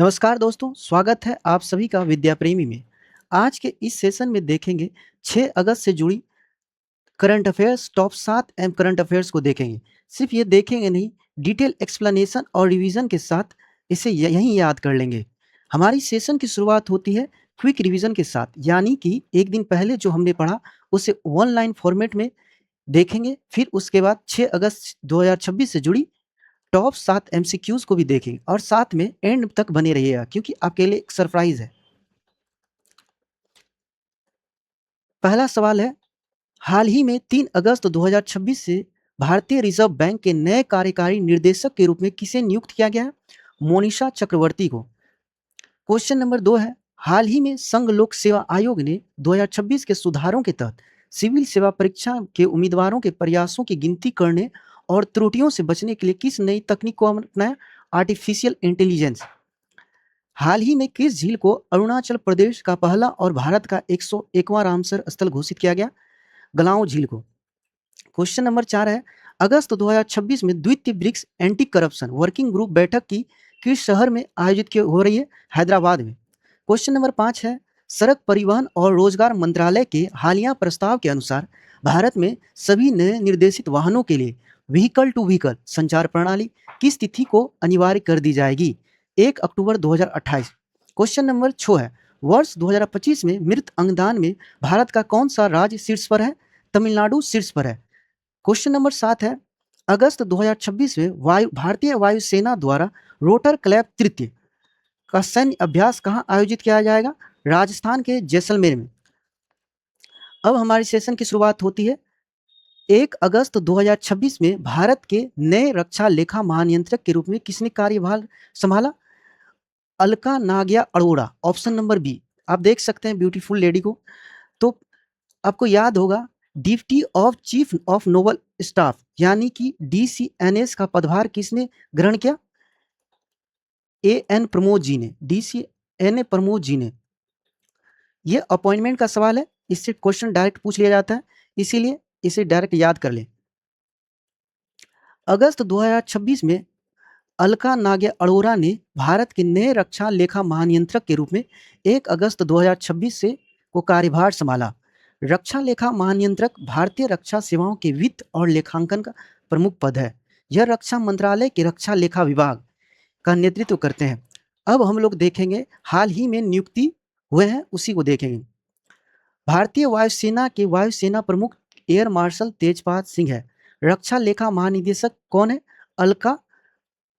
नमस्कार दोस्तों, स्वागत है आप सभी का विद्या प्रेमी में। आज के इस सेशन में देखेंगे 6 अगस्त से जुड़ी current affairs top 7 M current affairs को देखेंगे। सिर्फ ये देखेंगे नहीं, डिटेल एक्सप्लेनेशन और रिवीजन के साथ इसे यहीं याद कर लेंगे। हमारी सेशन की शुरुआत होती है क्विक रिवीजन के साथ, यानी कि एक दिन पहले जो हमने पढ़ा उसे वन लाइन फॉर्मेट में देखेंगे। फिर उसके बाद 6 अगस्त 2026 से जुड़ी टॉप 7 एमसीक्यूज को भी देखेंगे और साथ में एंड तक बने रहिएगा क्योंकि आपके लिए एक सरप्राइज है। पहला सवाल है, हाल ही में 3 अगस्त 2026 से भारतीय रिजर्व बैंक के नए कार्यकारी निर्देशक के रूप में किसे नियुक्त किया गया है? मोनिशा चक्रवर्ती को। क्वेश्चन नंबर 2 है, हाल ही में संघ लोक सेवा आयोग ने 2026 के सुधारों के तहत सिविल सेवा परीक्षा के उम्मीदवारों के प्रयासों की गिनती करने और त्रुटियों से बचने के लिए किस नई तकनीक को अपनाया? Artificial intelligence. हाल ही में किस झील को अरुणाचल प्रदेश का पहला और भारत का 101वां रामसर स्थल घोषित किया गया? गलांव झील को। क्वेश्चन नंबर 4 है, अगस्त 2026 में द्वितीय BRICS anti corruption working group बैठक की किस शहर में आयोजित हो रही है? हैदराबाद में। क्वेश्चन नंबर 5 है, सड़क परिवहन और रोजगार मंत्रालय के हालिया प्रस्ताव के अनुसार भारत में सभी नए निर्देशित वाहनों के लिए व्हीकल टू व्हीकल संचार प्रणाली किस तिथि को अनिवार्य कर दी जाएगी? 1 अक्टूबर 2028। क्वेश्चन नंबर 6 है, वर्ष 2025 में मृत अंगदान में भारत का कौन सा राज्य शीर्ष पर है? तमिलनाडु शीर्ष पर है। क्वेश्चन नंबर 7 है, अगस्त 2026 में भारतीय वायुसेना द्वारा रोटर क्लैप तृतीय का सैन्य अभ्यास कहाँ आयोजित किया जाएगा? राजस्थान के जैसलमेर में। अब हमारी सेशन की शुरुआत होती है 1 अगस्त 2026 में भारत के नए रक्षा लेखा महानियंत्रक के रूप में किसने कार्यभार संभाला? Alka Nagia Arora, option number B. आप देख सकते हैं ब्यूटीफुल लेडी को। तो आपको याद होगा deputy of chief of noble staff यानी कि डीसीएनएस का पदभार किसने ग्रहण किया? ए एन प्रमोद जी ने, डीसीएनए प्रमोद जी ने। ये अपॉइंटमेंट का सवाल है, इससे क्वेश्चन डायरेक्ट पूछ लिया जाता है, इसीलिए इसे डायरेक्ट याद कर लें। अगस्त 2026 में अलका नागिया अरोड़ा ने भारत के नए रक्षा लेखा महानियंत्रक के रूप में 1 अगस्त 2026 से को कार्यभार संभाला। रक्षा लेखा महानियंत्रक भारतीय रक्षा सेवाओं के वित्त और लेखांकन का प्रमुख पद है। यह रक्षा मंत्रालय के रक्षा लेखा विभाग का नेतृत्व करते हैं। अब हम लोग देखेंगे हाल ही में नियुक्ति हुए हैं, उसी को देखेंगे। भारतीय वायुसेना के वायुसेना प्रमुख एयर मार्शल तेजपाल सिंह है। रक्षा लेखा महानिदेशक कौन है? अलका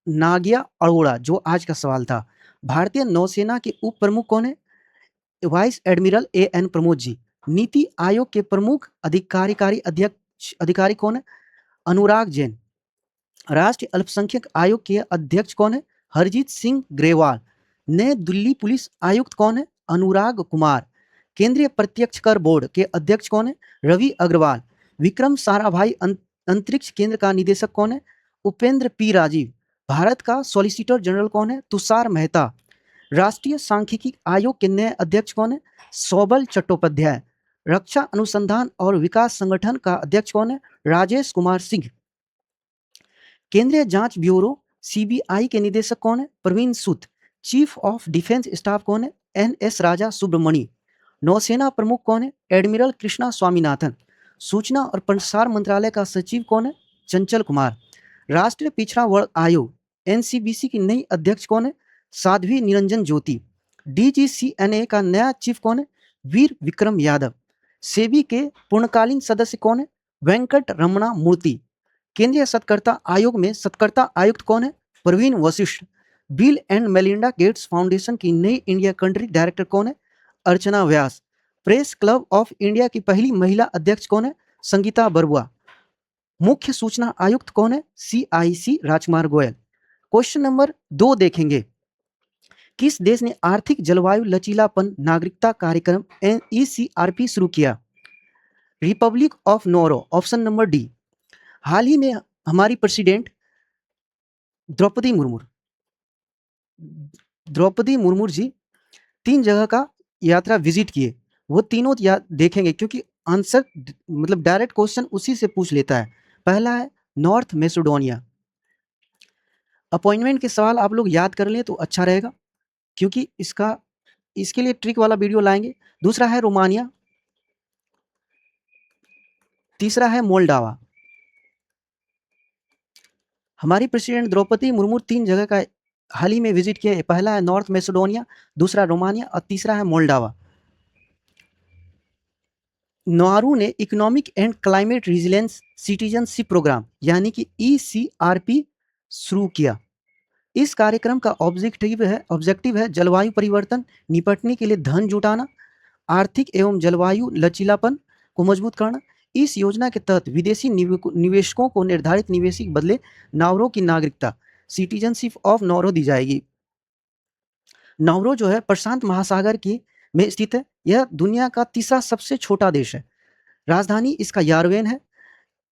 नागिया अरोड़ा, जो आज का सवाल था। भारतीय नौसेना के उप प्रमुख कौन है? Vice admiral A N Pramod ji. NITI Aayog के प्रमुख अधिकारी अध्यक्ष अधिकारी कौन है? अनुराग जैन। राष्ट्रीय अल्पसंख्यक आयोग के अध्यक्ष कौन है? हरजीत सिंह ग्रेवाल। नए दिल्ली पुलिस आयुक्त कौन है? अनुराग कुमार। केंद्रीय प्रत्यक्ष कर बोर्ड के अध्यक्ष कौन है? रवि अग्रवाल। विक्रम साराभाई अंतरिक्ष केंद्र का निदेशक कौन है? उपेंद्र पी राजीव। भारत का सॉलिसिटर जनरल कौन है? तुषार मेहता। राष्ट्रीय सांख्यिकी आयोग के नए अध्यक्ष कौन है? सौबल चट्टोपाध्याय। रक्षा अनुसंधान और विकास संगठन का अध्यक्ष कौन है? राजेश कुमार सिंह। केंद्रीय जांच ब्यूरो सीबीआई के निदेशक कौन है? प्रवीण सूद। चीफ ऑफ डिफेंस स्टाफ कौन है? एन एस राजा सुब्रमणी। नौसेना प्रमुख कौन है? एडमिरल कृष्णा स्वामीनाथन। सूचना और प्रसार मंत्रालय का सचिव कौन है? चंचल कुमार। राष्ट्रीय पिछड़ा वर्ग आयोग एनसीबीसी की नई अध्यक्ष कौन है? साध्वी निरंजन ज्योति। डीजीसीएनए का नया चीफ कौन है? वीर विक्रम यादव। सेबी के पूर्णकालीन सदस्य कौन है? वेंकट रमणा मूर्ति। केंद्रीय सत्कर्ता आयोग में सत्कर्ता आयुक्त कौन है? Praveen Vashisht. Bill and Melinda Gates foundation की नई इंडिया कंट्री डायरेक्टर कौन है? Archana Vyas. Press club of India की पहली महिला अध्यक्ष कौन है? संगीता बरुआ। मुख्य सूचना आयुक्त कौन है? सीआईसी राजकुमार गोयल। क्वेश्चन नंबर 2 देखेंगे, किस देश ने आर्थिक जलवायु लचीलापन नागरिकता कार्यक्रम ईसीआरपी शुरू किया? Republic of Nauru, option number D. हाल ही में हमारी प्रेसिडेंट द्रौपदी मुर्मू द्रौपदी मुर्मू जी 3 जगह का यात्रा विजिट किए। वो तीनों देखेंगे क्योंकि आंसर मतलब डायरेक्ट क्वेश्चन उसी से पूछ लेता है। पहला है नॉर्थ मैसेडोनिया। अपॉइंटमेंट के सवाल आप लोग याद कर लें तो अच्छा रहेगा। क्योंकि इसके लिए ट्रिक वाला वीडियो लाएंगे। दूसरा है रोमानिया, तीसरा है मोल्डावा। हमारी प्रेसिडेंट द्रौपदी मुर्मू 3 जगह का हाल ही में विजिट किया है। पहला है नॉर्थ मैसेडोनिया, दूसरा रोमानिया और तीसरा है मोल्डावा। नारू ने economic and climate resilience citizenship programme यानी कि ECRP शुरू किया। इस कार्यक्रम का ऑब्जेक्टिव है जलवायु परिवर्तन निपटने के लिए धन जुटाना, आर्थिक एवं जलवायु लचीलापन को मजबूत करना। इस योजना के तहत विदेशी निवेशकों को निर्धारित निवेश के बदले नावरो की नागरिकता सिटीजनशिप ऑफ नावरो दी जाएगी। नावरो जो है प्रशांत महासागर की में स्थित है। यह दुनिया का तीसरा सबसे छोटा देश है। राजधानी इसका यारवेन है।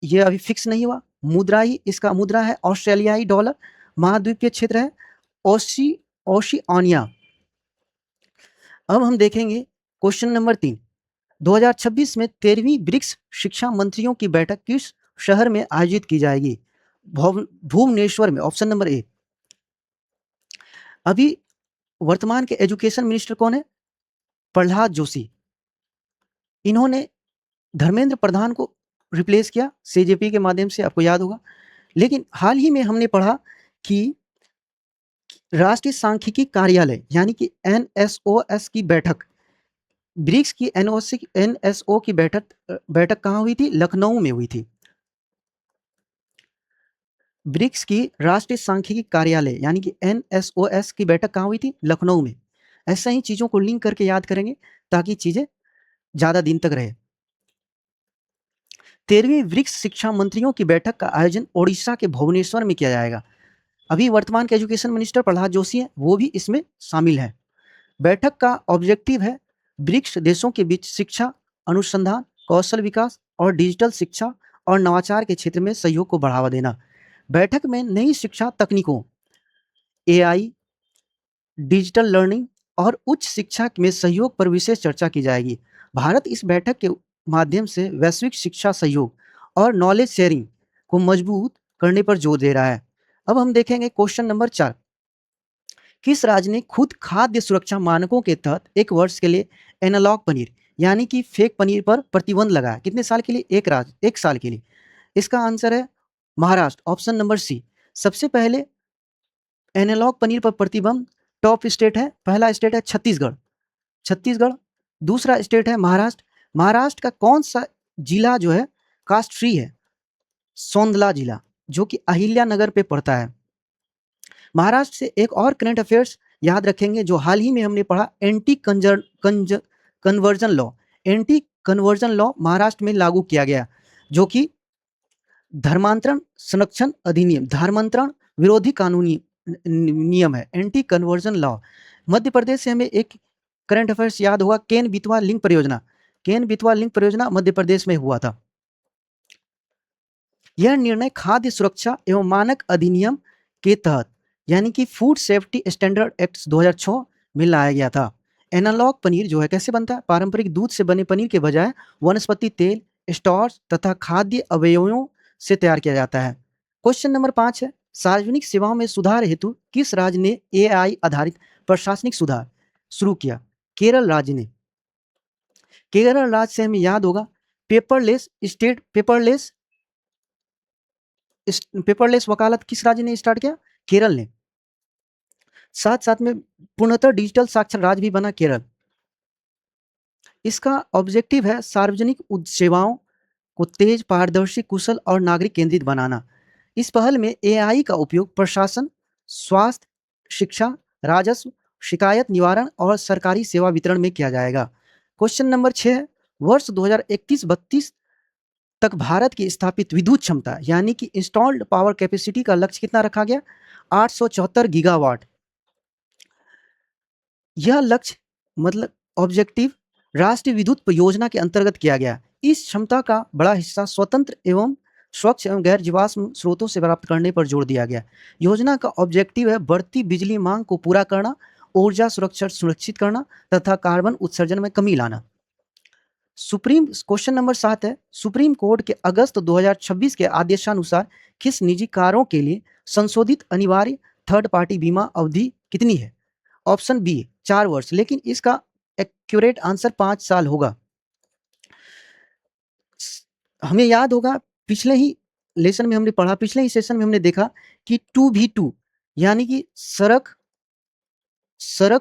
यह अभी फिक्स नहीं हुआ। इसका मुद्रा है ऑस्ट्रेलियाई डॉलर। महाद्वीपीय क्षेत्र है ओशिआनिया। अब हम देखेंगे क्वेश्चन नंबर 3। 2026 में 13वीं ब्रिक्स शिक्षा मंत्रियों की बैठक किस शहर में आयोजित की जाएगी? भुवनेश्वर में, ऑप्शन नंबर ए। अभी वर्तमान के एजुकेशन मिनिस्टर कौन है? प्रहलाद जोशी। इन्होंने धर्मेंद्र प्रधान को रिप्लेस किया CJP के माध्यम से, आपको याद होगा। लेकिन हाल ही में हमने पढ़ा कि राष्ट्रीय सांख्यिकी कार्यालय यानी कि NSOS की बैठक, ब्रिक्स की NSO की बैठक कहाँ हुई थी? लखनऊ में हुई थी। ब्रिक्स की राष्ट्रीय सांख्यिकी कार्यालय यानी कि NSOS की बैठक कहाँ हुई थी? लखनऊ में। ऐसा ही चीजों को लिंक करके याद करेंगे ताकि चीजें ज्यादा दिन तक रहे। 13वीं ब्रिक्स शिक्षा मंत्रियों की बैठक का आयोजन ओडिशा के भुवनेश्वर में किया जाएगा। अभी वर्तमान के एजुकेशन मिनिस्टर प्रहलाद जोशी हैं, वो भी इसमें शामिल हैं। बैठक का ऑब्जेक्टिव है ब्रिक्स देशों के बीच शिक्षा, अनुसंधान, कौशल विकास और डिजिटल शिक्षा और नवाचार के क्षेत्र में सहयोग को बढ़ावा देना। बैठक में नई शिक्षा तकनीकों, AI, डिजिटल लर्निंग और उच्च शिक्षा में सहयोग पर विशेष चर्चा की जाएगी। भारत इस बैठक के माध्यम से वैश्विक शिक्षा सहयोग और नॉलेज शेयरिंग को मजबूत करने पर जोर दे रहा है। अब हम देखेंगे क्वेश्चन नंबर 4। किस राज्य ने खुद खाद्य सुरक्षा मानकों के तहत 1 वर्ष के लिए एनालॉग पनीर यानी कि फेक पनीर पर प्रतिबंध लगाया? कितने साल के लिए? 1 साल के लिए। इसका आंसर है महाराष्ट्र, ऑप्शन नंबर सी। सबसे पहले एनालॉग पनीर पर प्रतिबंध टॉप स्टेट है, पहला स्टेट है छत्तीसगढ़, दूसरा स्टेट है महाराष्ट्र। महाराष्ट्र का कौन सा जिला जो है कास्ट फ्री है? सोंदला जिला, जो कि अहिल्यानगर पे पड़ता है। महाराष्ट्र से एक और करंट अफेयर्स याद रखेंगे जो हाल ही में हमने पढ़ा, एंटी कन्वर्जन लॉ महाराष्ट्र में लागू किया गया, जो कि धर्मांतरण संरक्षण अधिनियम, धर्मांतरण विरोधी कानूनी नियम है, anti conversion law. Madhya Pradesh से हमें एक करंट अफेयर्स याद होगा, केन बेतवा लिंक परियोजना मध्य प्रदेश में हुआ था। यह निर्णय खाद्य सुरक्षा एवं मानक अधिनियम के तहत यानी कि फूड सेफ्टी स्टैंडर्ड एक्ट 2006 में लाया गया था। एनालॉग पनीर जो है कैसे बनता है? पारंपरिक दूध से बने पनीर के बजाय वनस्पति तेल, स्टार्च तथा खाद्य अवयवों से तैयार किया जाता है। क्वेश्चन नंबर 5 है, सार्वजनिक सेवाओं में सुधार हेतु किस राज्य ने AI आधारित प्रशासनिक सुधार शुरू किया? केरल राज्य ने। केरल राज्य से हमें याद होगा पेपरलेस वकालत किस राज्य ने स्टार्ट किया? केरल ने। साथ साथ में पूर्णतः डिजिटल साक्षर राज्य भी बना केरल। इसका ऑब्जेक्टिव है सार्वजनिक सेवाओं को तेज, पारदर्शी, कुशल और नागरिक केंद्रित बनाना। इस पहल में AI का उपयोग प्रशासन, स्वास्थ्य, शिक्षा, राजस्व, शिकायत निवारण और सरकारी सेवा वितरण में किया जाएगा। क्वेश्चन नंबर 6 है, वर्ष 2031-32 तक भारत की स्थापित विद्युत क्षमता यानी कि इंस्टॉल्ड पावर कैपेसिटी का लक्ष्य कितना रखा गया? 874 गीगावाट। यह लक्ष्य मतलब ऑब्जेक्टिव राष्ट्रीय विद्युत परियोजना के अंतर्गत किया गया। इस क्षमता का बड़ा हिस्सा स्वतंत्र एवं स्वच्छ एवं गैर जीवाश्म स्रोतों से प्राप्त करने पर जोर दिया गया। योजना का ऑब्जेक्टिव है बढ़ती बिजली मांग को पूरा करना, ऊर्जा सुरक्षा सुनिश्चित करना तथा कार्बन उत्सर्जन में कमी लाना। क्वेश्चन नंबर 7 है, सुप्रीम कोर्ट के अगस्त 2026 के आदेशानुसार किस निजी कारों के लिए संशोधित अनिवार्य थर्ड पार्टी बीमा अवधि कितनी है? ऑप्शन बी 4 वर्ष, लेकिन इसका एक्यूरेट आंसर 5 साल होगा। हमें याद होगा पिछले ही लेसन में हमने पढ़ा, पिछले ही सेशन में हमने देखा कि 2V2 यानी कि सड़क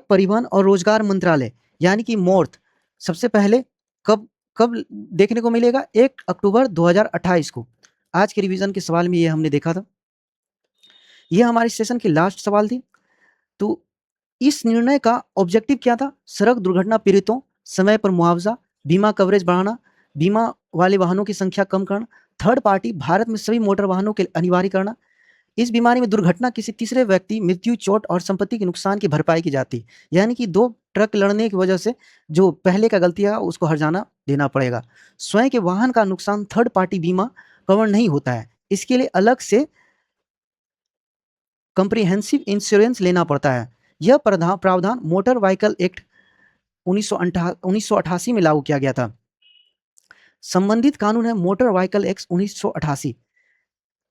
परिवहन और रोजगार मंत्रालय यानी कि मोर्थ सबसे पहले कब कब देखने को मिलेगा? 1 अक्टूबर 2028 को। आज के रिवीजन के सवाल में ये हमने देखा था। ये हमारे सेशन की लास्ट सवाल थी। तो इस निर्णय का ऑब्जेक्टिव क्या था? सड़क दुर्घटना पीड़ितों समय पर मुआवजा, बीमा कवरेज बढ़ाना, बीमा वाले वाहनों की संख्या कम करना, थर्ड पार्टी भारत में सभी मोटर वाहनों के अनिवार्य करना। इस बीमारी में दुर्घटना किसी तीसरे व्यक्ति मृत्यु, चोट और संपत्ति के नुकसान की भरपाई की जाती, यानी कि 2 ट्रक लड़ने की वजह से जो पहले का गलती है उसको हर्जाना देना पड़ेगा। स्वयं के वाहन का नुकसान थर्ड पार्टी बीमा कवर नहीं होता है, इसके लिए अलग से कॉम्प्रिहेंसिव इंश्योरेंस लेना पड़ता है। यह प्रावधान मोटर व्हीकल एक्ट 1988 में लागू किया गया था। संबंधित कानून है मोटर व्हीकल एक्ट 1988।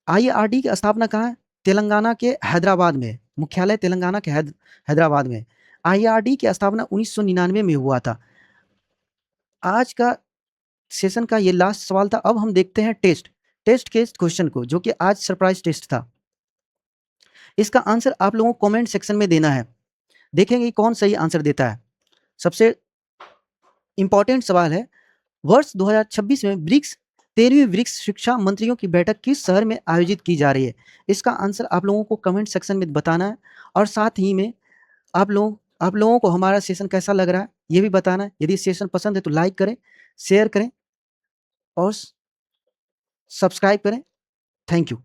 आईआरडी की स्थापना कहाँ है? तेलंगाना के हैदराबाद में, मुख्यालय तेलंगाना के हैदराबाद में। आईआरडी की स्थापना 1999 में हुआ था। आज का सेशन का ये लास्ट सवाल था। अब हम देखते हैं टेस्ट के क्वेश्चन को, जो कि आज सरप्राइज टेस्ट था। इसका आंसर आप लोगों को कमेंट सेक्शन में देना है। देखेंगे कौन सही आंसर देता है। सबसे इंपॉर्टेंट सवाल है, वर्ष 2026 में 13वीं ब्रिक्स शिक्षा मंत्रियों की बैठक किस शहर में आयोजित की जा रही है? इसका आंसर आप लोगों को कमेंट सेक्शन में बताना है, और साथ ही में आप लोगों को हमारा सेशन कैसा लग रहा है ये भी बताना है। यदि सेशन पसंद है तो लाइक करें, शेयर करें और सब्सक्राइब करें। Thank you.